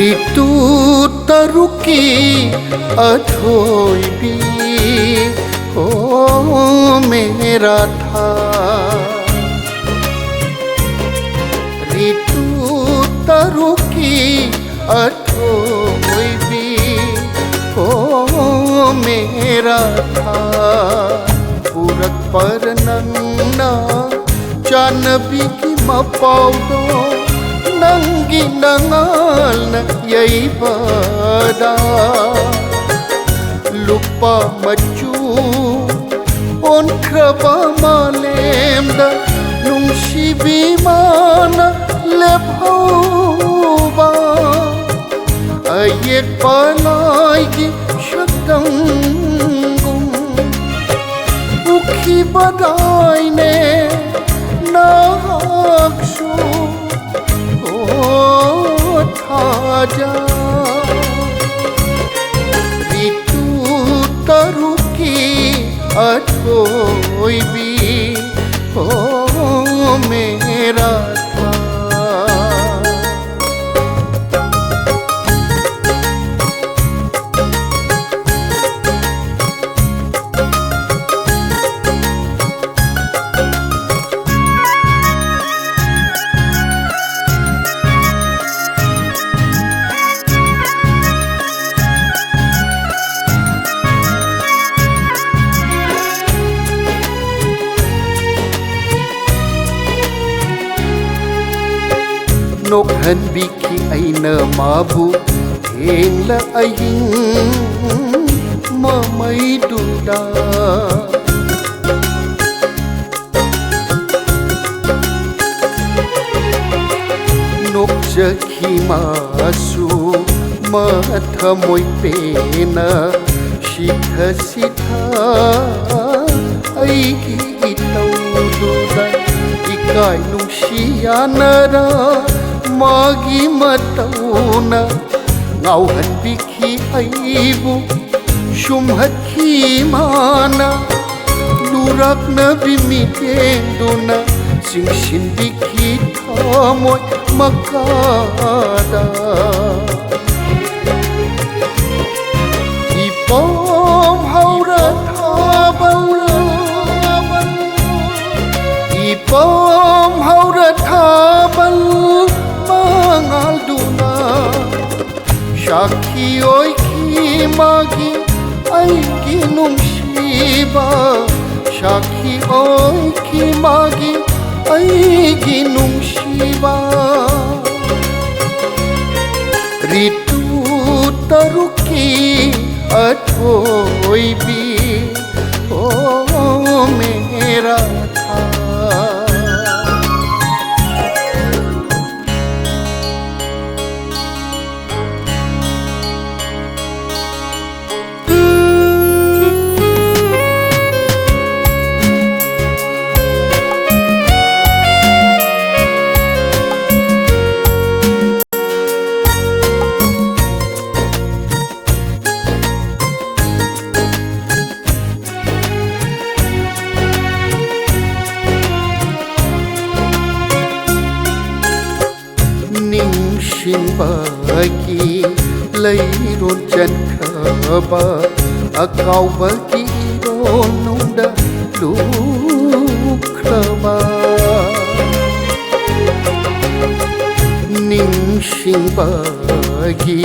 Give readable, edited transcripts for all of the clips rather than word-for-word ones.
ऋतु तरुकी अथोइबी हो मेरा था। ऋतु तरुकी अथोइबी हो मेरा था। पूरक पर नन्ना जानबी की मपाउदो नंगी नंगाल न यही बदा। लुपा मचू ओंख्रबा मालेमदा नुंशिबी माना लेभौबा। अयेक पलायगी शक्तंगुम उखी बदायने नागशु थाजा। ऋतु तरुकी अथोइबी हो मेरा था। नोक हनबीकी अइना माबू हेंगला अहिंग ममैदुदा। नोक जखी मासु मथमोय पेना शिथा शिथा अइगी इतौदुदा। इकाय नुंसियानरा मागी Matauna ngauhanbiki aibu shumhaki mana। lurakna bimitenduna singsindiki thamoy makada। ipom haura thabal ipom haura thabal mangal duna। Shaki oi ki magi aigi nungsiba। Shaki oi ki magi aigi nungsiba। Ritu taruki athoibi ho mera tha। Ningshinbaki leiron jankhaba akaubaki ronunda lukraba। Ningshinbaki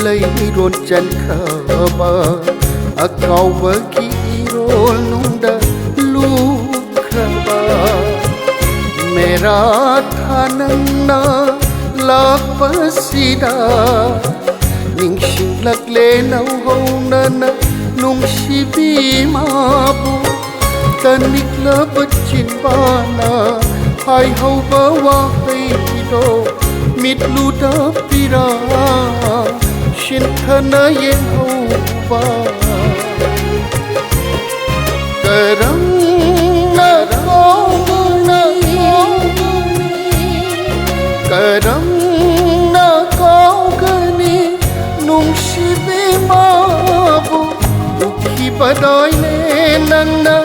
leiron jankhaba akaubaki ronunda lukraba। mera thananna lakpasida ningshinglakle nauhaunana nungsibi mabu। tanikla bachinbana hai hauba wahaido mitluda pira shinthana yehauba। karam karam na kaugani nungsibi mabu। ukhi badaine nanna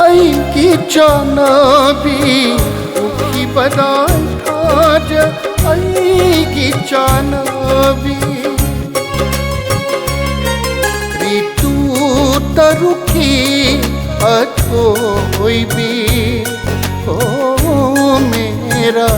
aiki janabi ukhi badai thaja आएगी चानवी ऋतु तरुखी अथोई भी ओ मेरा